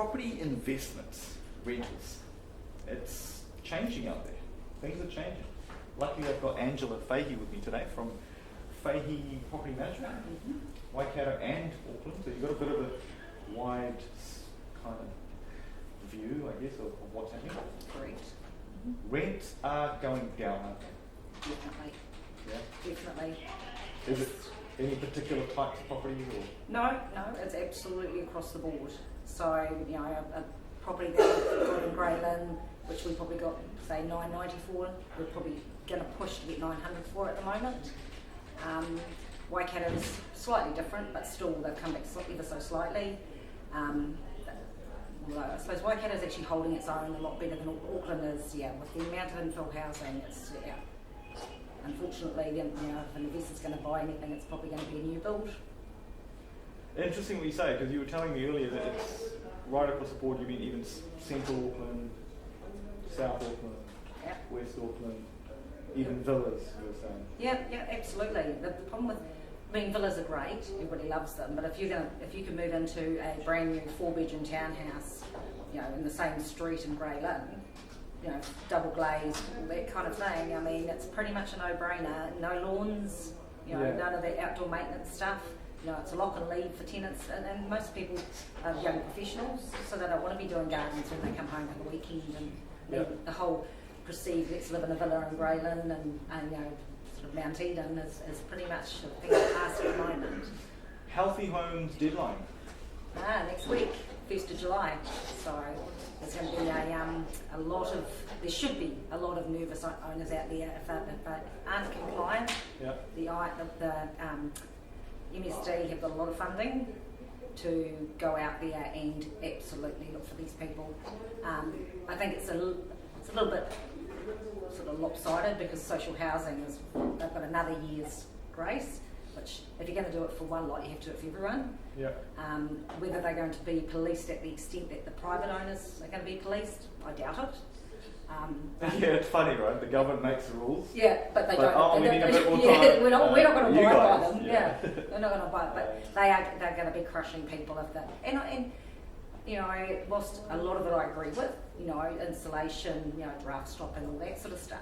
property investments, rentals, it's changing out there. Things are changing. Luckily, I've got Angela Fahey with me today from Fahey Property Management, Waikato and Auckland. So you've got a bit of a wide kind of view, I guess, of what's happening. Correct. Rents are going down, aren't they? Definitely. Yeah. Definitely. Is it any particular types of property or? No, it's absolutely across the board. So, you know, a property that we've got in Greyland, which we probably got, say, $990 for, we're probably going to push to get $900 for at the moment. Waikato's slightly different, but still they've come back ever so slightly. Although I suppose Waikato's actually holding its own a lot better than Auckland is, with the amount of infill housing, it's, unfortunately, you know, if an investor's going to buy anything, it's probably going to be a new build. Interesting what you say, because you were telling me earlier that it's right across the board. You mean even central Auckland, South Auckland, West Auckland, even villas, you were saying. Yeah, absolutely. The problem with, villas are great, everybody loves them, but if you can move into a brand new 4-bedroom townhouse, you know, in the same street in Greyland, you know, double glazed, all that kind of thing, I mean, it's pretty much a no-brainer. No lawns, you know, none of the outdoor maintenance stuff. You know, it's a lock and leave for tenants, and most people are young professionals, so they don't want to be doing gardens when they come home for the weekend, and the whole perceived let's live in a villa in Greyland and you know, sort of Mount Eden is pretty much the thing that's past at the moment. Healthy Homes deadline? Next week, 1st of July. So there's going to be there should be a lot of nervous owners out there if they aren't compliant. Yeah. The MSD have got a lot of funding to go out there and absolutely look for these people. I think it's a little bit sort of lopsided because social housing they've got another year's grace, which if you're going to do it for one lot, you have to do it for everyone. Yeah. Whether they're going to be policed at the extent that the private owners are going to be policed, I doubt it. It's funny, right? The government makes the rules. Yeah, but they don't. Oh, we need a bit more time. We're not going to abide by them. We're not going to abide. But they're going to be crushing people if that. And you know, whilst a lot of it I agree with, you know, insulation, you know, draft stopping, all that sort of stuff.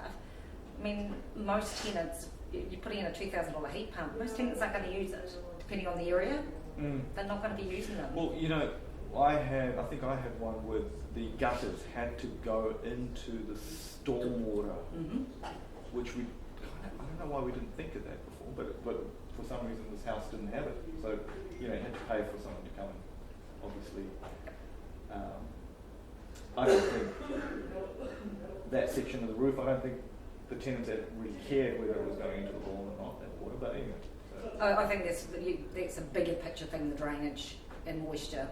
I mean, most tenants, you're putting in a $2,000 heat pump. Most tenants aren't going to use it, depending on the area. They're not going to be using them. Well, you know, I think I had one with the gutters had to go into the stormwater, which I don't know why we didn't think of that before, but for some reason this house didn't have it. So, you know, you had to pay for someone to come and obviously. I don't think that section of the roof, I don't think the tenants had really cared whether it was going into the lawn or not, that water, but anyway. So. I think that's a bigger picture thing, the drainage and moisture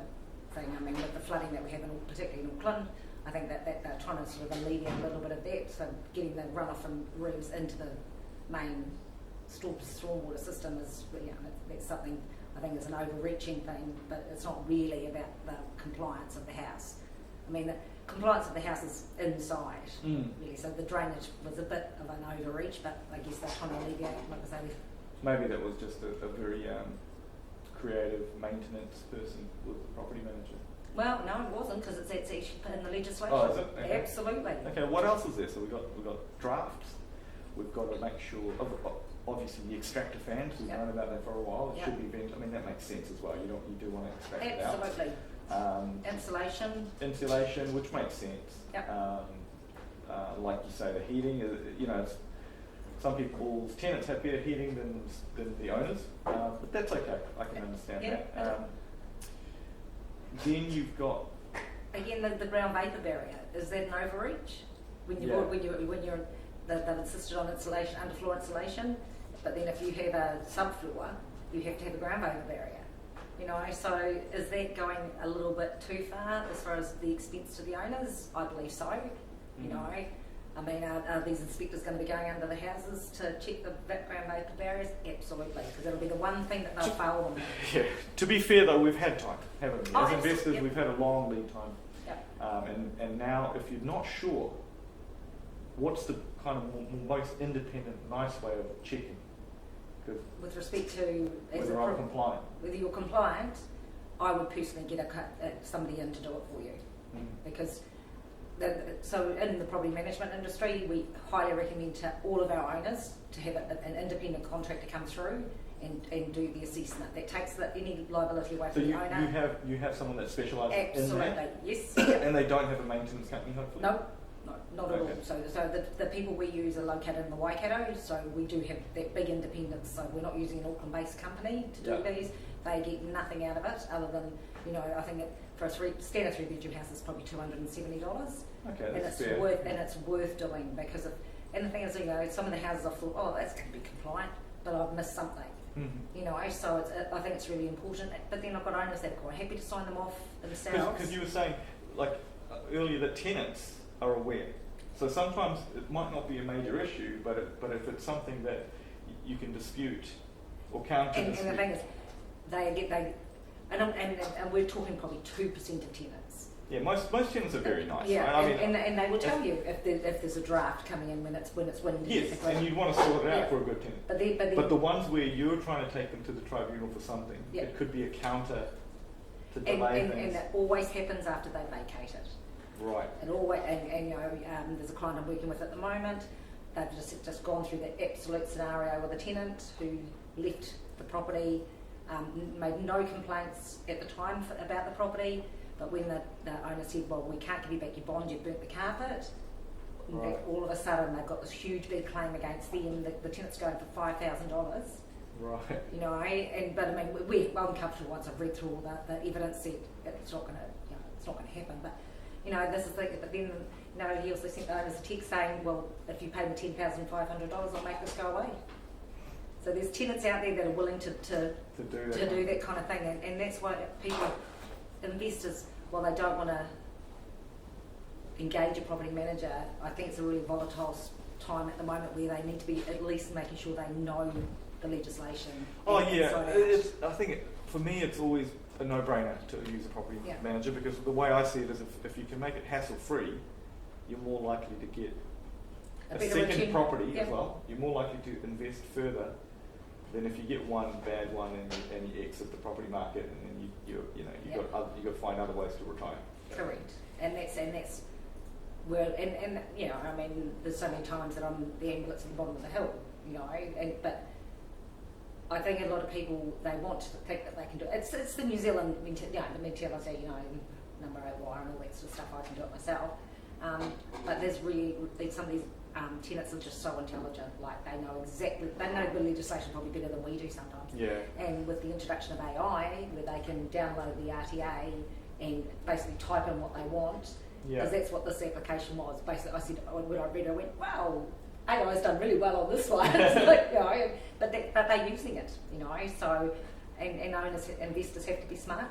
thing. I mean, with the flooding that we have, particularly in Auckland, I think that they're trying to sort of alleviate a little bit of that, so getting the runoff from roofs into the main stormwater system is, you know, that's something I think is an overreaching thing, but it's not really about the compliance of the house. I mean, the compliance of the house is inside, really, so the drainage was a bit of an overreach, but I guess they're trying to alleviate, like I say. Maybe that was just a very creative maintenance person with the property manager. Well, no, it wasn't, because it's actually in the legislation. Oh, is it? Okay. Absolutely. Okay, what else is there? So we've got drafts. We've got to make sure, obviously the extractor fans, we've known about that for a while. It should be I mean, that makes sense as well. You do want to extract it out. Absolutely. Insulation, which makes sense. Yep. Like you say, the heating, you know, some people's tenants have better heating than the owners, but that's okay. I can understand that. Then you've got again the ground vapor barrier. Is that an overreach? When you're they've insisted on insulation, underfloor insulation, but then if you have a subfloor, you have to have a ground vapor barrier. You know, so is that going a little bit too far as far as the expense to the owners? I believe so. You know, I mean, are these inspectors going to be going under the houses to check the ground vapor barriers? Absolutely, because it'll be the one thing that they'll fail them. Yeah. To be fair though, we've had time, haven't we? As investors, yep. We've had a long lead time. Yep. And now, if you're not sure, what's the kind of most independent, nice way of checking? With respect to whether I'm compliant. Whether you're compliant, I would personally get somebody in to do it for you, because so in the property management industry, we highly recommend to all of our owners to have an independent contractor come through and do the assessment. That takes any liability away So from the owner. you have someone that specialises in Absolutely, that? yes. And they don't have a maintenance company, hopefully? No, not at all. Okay. So the people we use are located in the Waikato, so we do have that big independence. So we're not using an Auckland-based company to do these. They get nothing out of it other than, I think for a standard 3-bedroom house is probably $270. Okay, that's and fair. it's worth doing, because and the thing is, some of the houses I've thought, oh, that's going to be compliant, but I've missed something. So I think it's really important. But then I've got owners that are quite happy to sign them off themselves. Because you were saying, earlier, that tenants are aware. So sometimes it might not be a major issue, but if it's something that you can dispute or counter dispute. And the thing is, and we're talking probably 2% of tenants. Yeah, most tenants are very nice. Yeah, right? and they will tell you if there's a draft coming in when it's windy. Yes, and you'd want to sort it out for a good tenant. But the ones where you're trying to take them to the tribunal for something, it could be a counter to delay things. And it always happens after they vacate it. Right. It always, there's a client I'm working with at the moment. They've just gone through the absolute scenario with a tenant who left the property, made no complaints at the time about the property. But when the owner said, well, we can't give you back your bond, you've burnt the carpet, right. all of a sudden they've got this huge big claim against them. The tenant's going for $5,000. Right. But I mean, we're uncomfortable once I've read through all the evidence that it's not going to happen. But this is but then he also sent the owners a text saying, well, if you pay me $10,500, I'll make this go away. So there's tenants out there that are willing to do that kind of thing, and that's why investors, while they don't want to engage a property manager, I think it's a really volatile time at the moment where they need to be at least making sure they know the legislation. Oh yeah, I think for me it's always a no-brainer to use a property manager, because the way I see it is if you can make it hassle-free, you're more likely to get a second property as well. You're more likely to invest further than if you get one bad one and you exit the property market, and then you've got to find other ways to retire. Correct, and that's where I mean, there's so many times that I'm the ambulance at the bottom of the hill, but I think a lot of people, they want to think that they can do it. It's the New Zealand the mentality, number 8 wire and all that sort of stuff. I can do it myself, but there's really some of these tenants are just so intelligent, like they know the legislation probably better than we do sometimes. Yeah. And with the introduction of AI, where they can download the RTA and basically type in what they want, because that's what this application was. Basically, I said, when I read it, I went, wow, AI's done really well on this one. But they're using it, So, and owners, investors have to be smarter,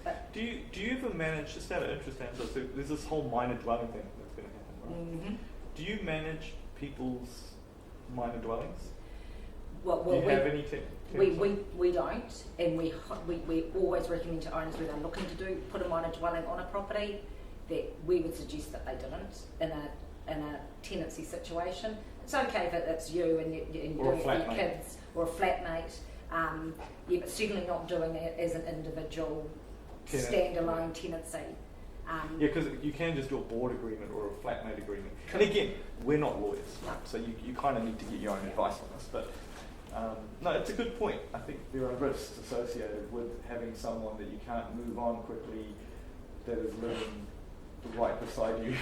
But do you ever manage, just out of interest, Angela, so there's this whole minor dwelling thing that's going to happen, right? Mm-hmm. Do you manage people's minor dwellings? Well, do you have any we don't, and we always recommend to owners when they're looking to put a minor dwelling on a property, that we would suggest that they didn't in a tenancy situation. It's okay if it's you and you're doing it for your kids or a flatmate, but certainly not doing it as an individual standalone tenancy. Because you can just do a board agreement or a flatmate agreement. And again, we're not lawyers, so you kind of need to get your own advice on this. But no, it's a good point. I think there are risks associated with having someone that you can't move on quickly, that is living right beside you.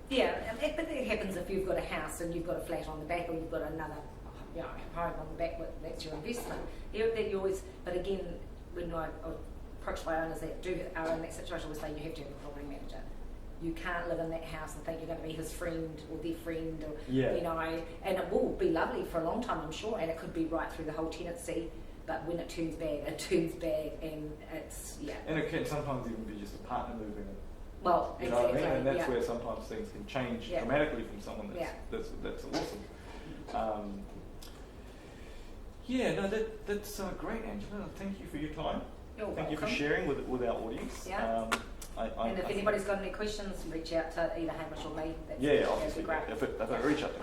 But it happens if you've got a house and you've got a flat on the back, or you've got another home on the back. That's your investment. But again, when I approached by owners that are in that situation, we say you have to have a property manager. You can't live in that house and think you're going to be his friend or their friend, and it will be lovely for a long time, I'm sure, and it could be right through the whole tenancy. But when it turns bad, and it's And it can sometimes even be just a partner moving in. Well, you know what I mean? And that's where sometimes things can change dramatically from someone that's awesome. That's great, Angela. Thank you for your time. Thank you for sharing with our audience. And if anybody's got any questions, reach out to either Hamish or me. Obviously. If I reach out to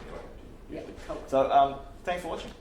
me, Cool. So thanks for watching.